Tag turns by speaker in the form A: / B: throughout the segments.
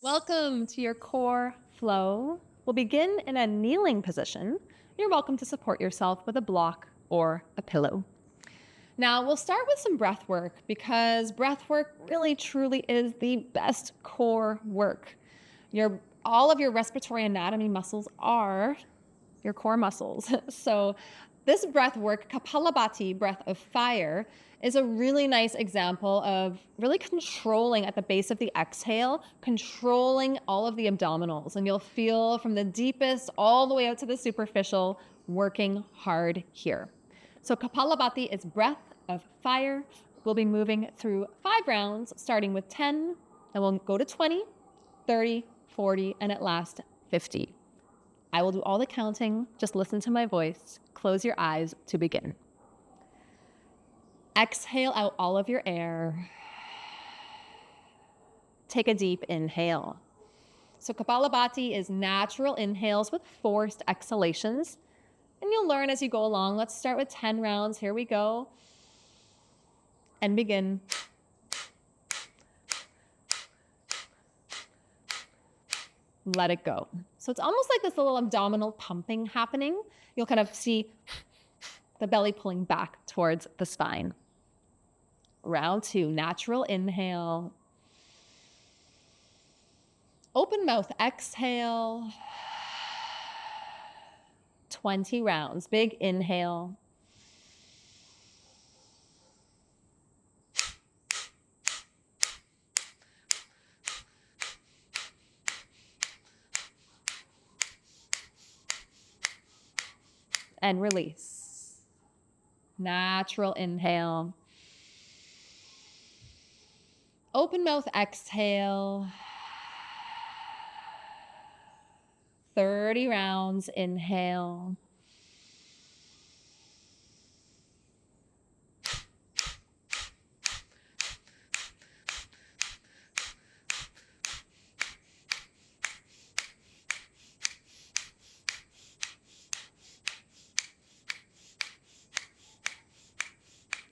A: Welcome to your core flow. We'll begin in a kneeling position. You're welcome to support yourself with a block or a pillow. Now, we'll start with some breath work because breath work really truly is the best core work. All of your respiratory anatomy muscles are your core muscles. So, this breath work, Kapalabhati, breath of fire, is a really nice example of really controlling at the base of the exhale, controlling all of the abdominals. And you'll feel from the deepest all the way out to the superficial, working hard here. So, Kapalabhati is breath of fire. We'll be moving through 5 rounds, starting with 10, and we'll go to 20, 30, 40, and at last 50. I will do all the counting. Just listen to my voice. Close your eyes to begin. Exhale out all of your air. Take a deep inhale. So Kapalabhati is natural inhales with forced exhalations. And you'll learn as you go along. Let's start with 10 rounds. Here we go. And begin. Let it go. So it's almost like this little abdominal pumping happening. You'll kind of see the belly pulling back towards the spine. Round 2, natural inhale. Open mouth exhale. 20 rounds. Big inhale. And release. Natural inhale. Open mouth exhale. 30 rounds. Inhale.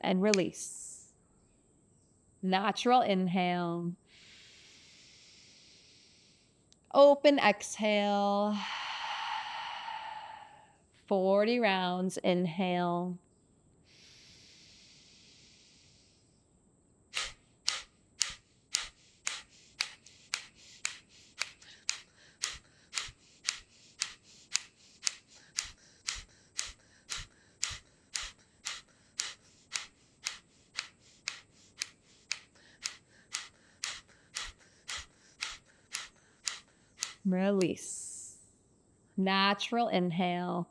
A: And release. Natural inhale. Open exhale. 40 rounds. Inhale. Release. Natural inhale.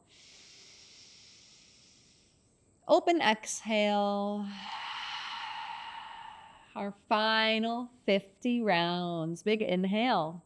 A: Open exhale. Our final 50 rounds. Big inhale.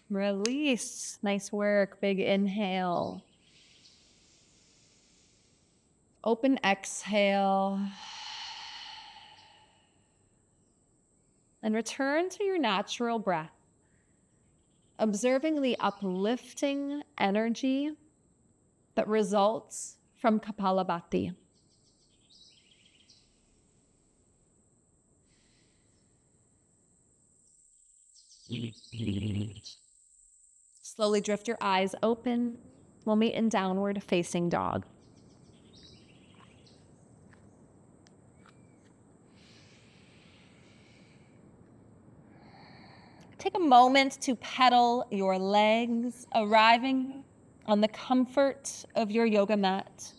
A: Release. Nice work. Big inhale. Open exhale. And return to your natural breath, observing the uplifting energy that results from Kapalabhati. Slowly drift your eyes open. We'll meet in downward facing dog. Take a moment to pedal your legs, arriving on the comfort of your yoga mat.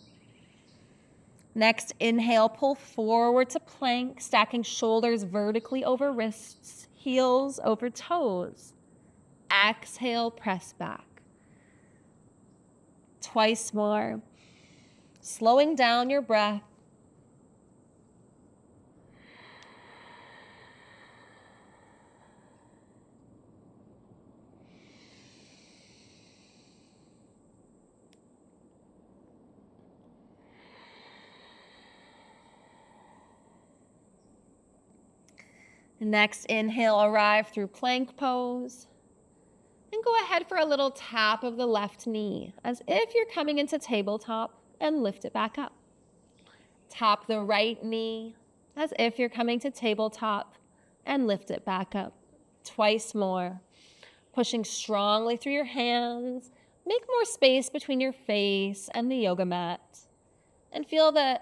A: Next, inhale, pull forward to plank, stacking shoulders vertically over wrists, heels over toes. Exhale, press back. Twice more. Slowing down your breath. Next inhale, arrive through plank pose. And go ahead for a little tap of the left knee, as if you're coming into tabletop, and lift it back up. Tap the right knee, as if you're coming to tabletop, and lift it back up. Twice more. Pushing strongly through your hands. Make more space between your face and the yoga mat. And feel the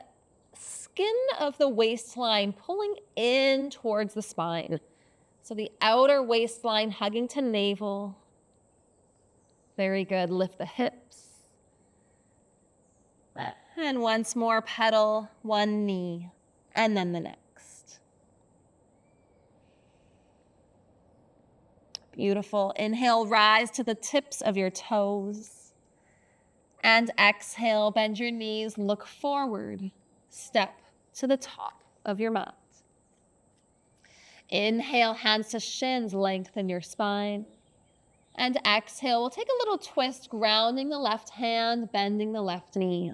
A: skin of the waistline pulling in towards the spine. So the outer waistline hugging to navel. Very good. Lift the hips. And once more, pedal one knee and then the next. Beautiful. Inhale, rise to the tips of your toes. And exhale, bend your knees, look forward. Step to the top of your mat. Inhale, hands to shins, lengthen your spine. And exhale, we'll take a little twist, grounding the left hand, bending the left knee.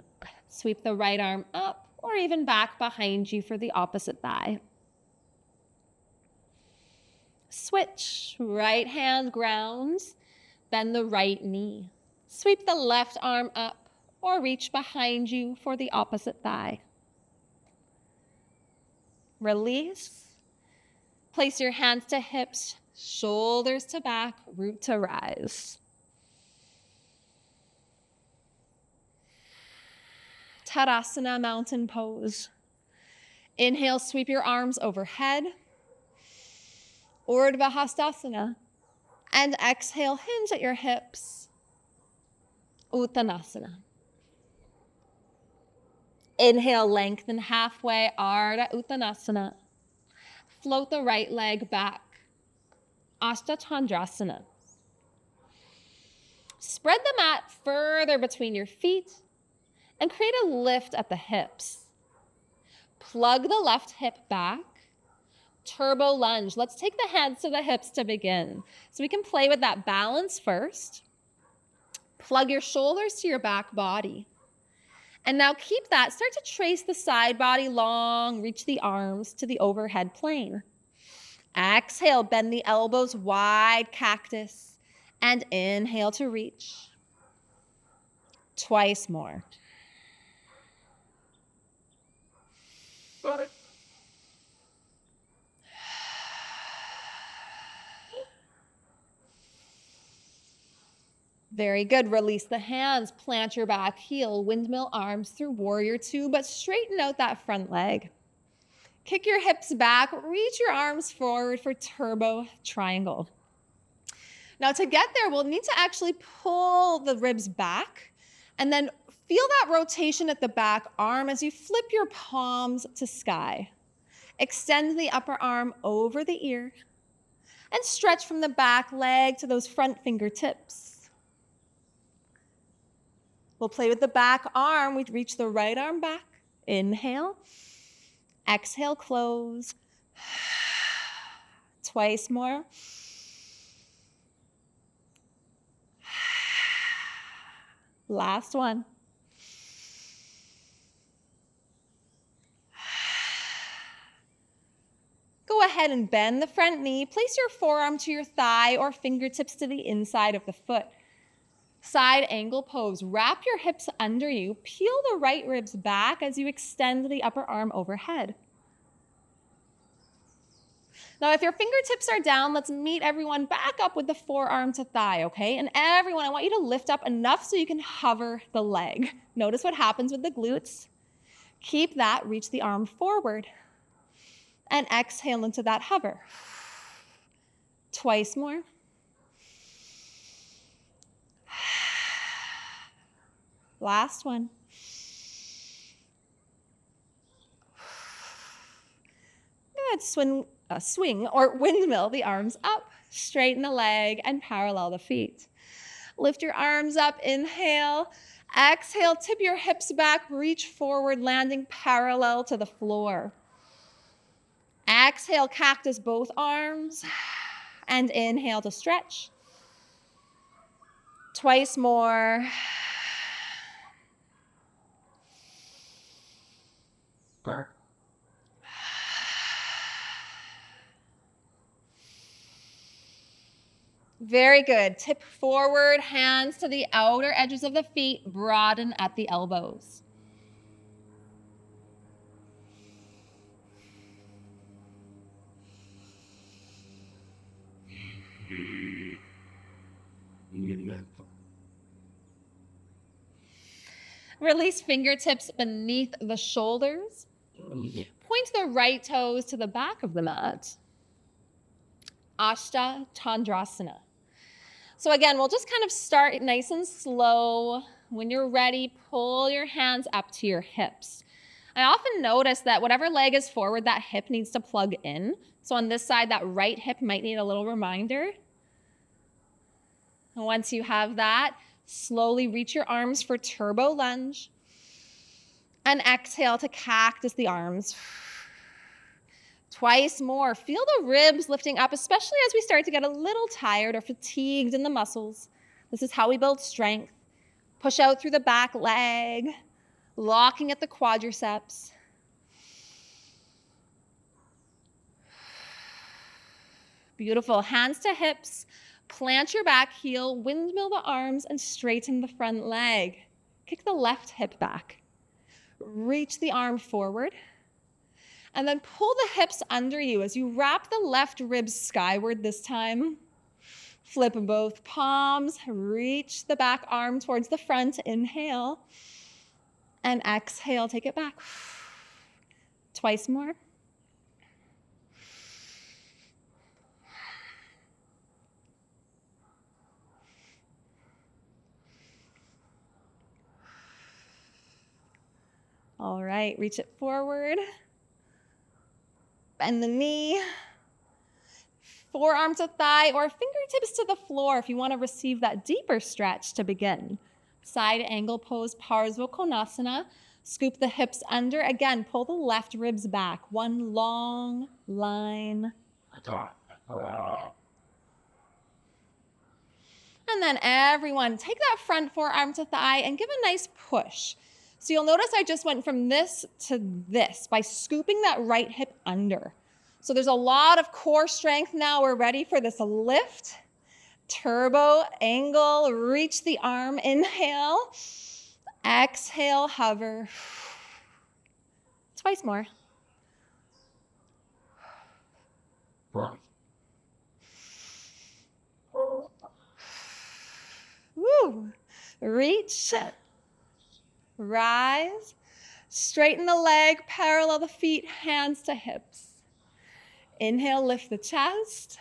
A: Sweep the right arm up or even back behind you for the opposite thigh. Switch, right hand grounds, bend the right knee. Sweep the left arm up or reach behind you for the opposite thigh. Release. Place your hands to hips, shoulders to back, root to rise. Tadasana, mountain pose. Inhale, sweep your arms overhead. Urdhva Hastasana. And exhale, hinge at your hips. Uttanasana. Inhale, lengthen halfway, Ardha Uttanasana. Float the right leg back. Ashtandrasana. Spread the mat further between your feet and create a lift at the hips. Plug the left hip back. Turbo lunge. Let's take the hands to the hips to begin. So we can play with that balance first. Plug your shoulders to your back body. And now keep that. Start to trace the side body long. Reach the arms to the overhead plane. Exhale, bend the elbows wide, cactus. And inhale to reach. Twice more. Very good. Release the hands, plant your back heel, windmill arms through warrior two, but straighten out that front leg. Kick your hips back, reach your arms forward for turbo triangle. Now to get there, we'll need to actually pull the ribs back and then feel that rotation at the back arm as you flip your palms to sky. Extend the upper arm over the ear and stretch from the back leg to those front fingertips. We'll play with the back arm. We reach the right arm back. Inhale. Exhale, close. Twice more. Last one. Go ahead and bend the front knee. Place your forearm to your thigh or fingertips to the inside of the foot. Side angle pose. Wrap your hips under you. Peel the right ribs back as you extend the upper arm overhead. Now, if your fingertips are down, let's meet everyone back up with the forearm to thigh, okay? And everyone, I want you to lift up enough so you can hover the leg. Notice what happens with the glutes. Keep that, reach the arm forward. And exhale into that hover. Twice more. Last one. Good. Swing or windmill the arms up. Straighten the leg and parallel the feet. Lift your arms up. Inhale. Exhale. Tip your hips back. Reach forward, landing parallel to the floor. Exhale. Cactus both arms. And inhale to stretch. Twice more. Very good. Tip forward, hands to the outer edges of the feet, broaden at the elbows. Release fingertips beneath the shoulders. Point the right toes to the back of the mat. Ashta Chandrasana. So again, we'll just kind of start nice and slow. When you're ready, pull your hands up to your hips. I often notice that whatever leg is forward, that hip needs to plug in. So on this side, that right hip might need a little reminder. And once you have that, slowly reach your arms for turbo lunge. And exhale to cactus the arms. Twice more. Feel the ribs lifting up, especially as we start to get a little tired or fatigued in the muscles. This is how we build strength. Push out through the back leg, locking at the quadriceps. Beautiful. Hands to hips. Plant your back heel, windmill the arms, and straighten the front leg. Kick the left hip back. Reach the arm forward. And then pull the hips under you as you wrap the left ribs skyward this time. Flip both palms, reach the back arm towards the front, inhale. And exhale, take it back. Twice more. All right, reach it forward. Bend the knee. Forearm to thigh or fingertips to the floor if you want to receive that deeper stretch to begin. Side angle pose, Parsva Konasana. Scoop the hips under. Again, pull the left ribs back. One long line. And then everyone, take that front forearm to thigh and give a nice push. So you'll notice I just went from this to this by scooping that right hip under. So there's a lot of core strength now. We're ready for this lift. Turbo, angle, reach the arm, inhale. Exhale, hover. Twice more. Woo. Reach. Rise. Straighten the leg, parallel the feet, hands to hips. Inhale, lift the chest.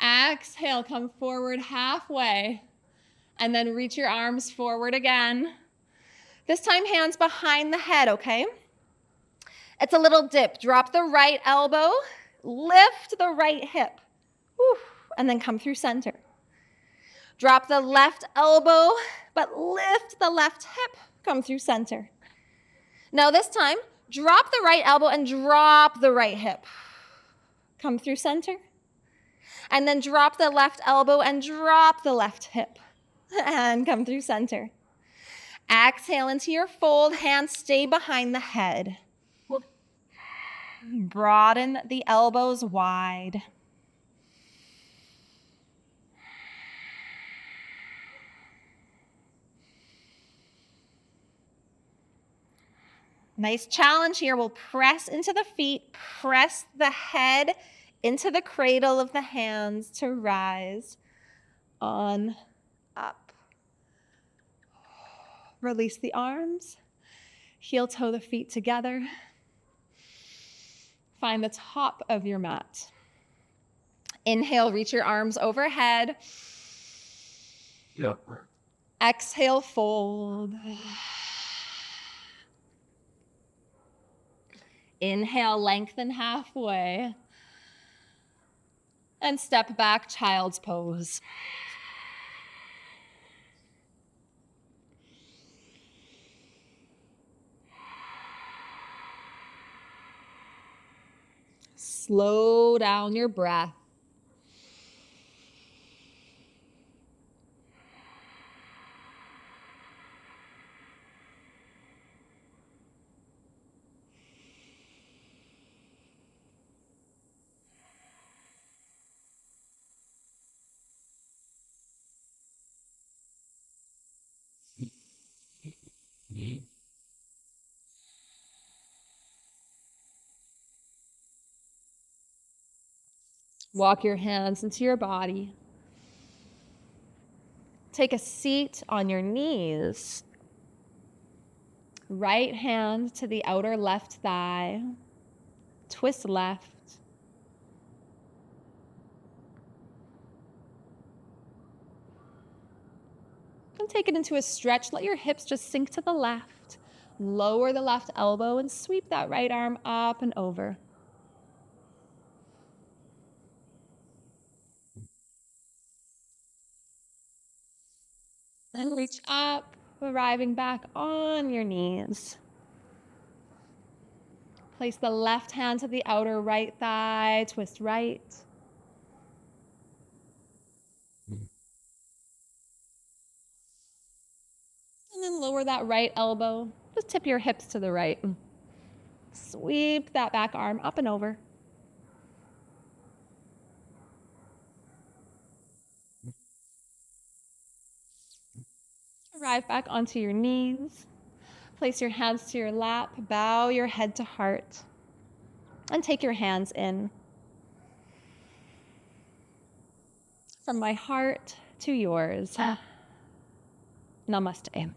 A: Exhale, come forward halfway. And then reach your arms forward again. This time, hands behind the head, okay? It's a little dip. Drop the right elbow, lift the right hip, and then come through center. Drop the left elbow, but lift the left hip, come through center. Now this time, drop the right elbow and drop the right hip. Come through center. And then drop the left elbow and drop the left hip. And come through center. Exhale into your fold, hands stay behind the head. Broaden the elbows wide. Nice challenge here. We'll press into the feet, press the head into the cradle of the hands to rise on up. Release the arms, heel toe the feet together. Find the top of your mat. Inhale, reach your arms overhead. Yep. Exhale, fold. Inhale, lengthen halfway. And step back, child's pose. Slow down your breath. Walk your hands into your body. Take a seat on your knees. Right hand to the outer left thigh. Twist left. And take it into a stretch. Let your hips just sink to the left. Lower the left elbow and sweep that right arm up and over. Then reach up, arriving back on your knees. Place the left hand to the outer right thigh, twist right. And then lower that right elbow. Just tip your hips to the right. Sweep that back arm up and over. Arrive back onto your knees. Place your hands to your lap. Bow your head to heart. And take your hands in. From my heart to yours. Namaste.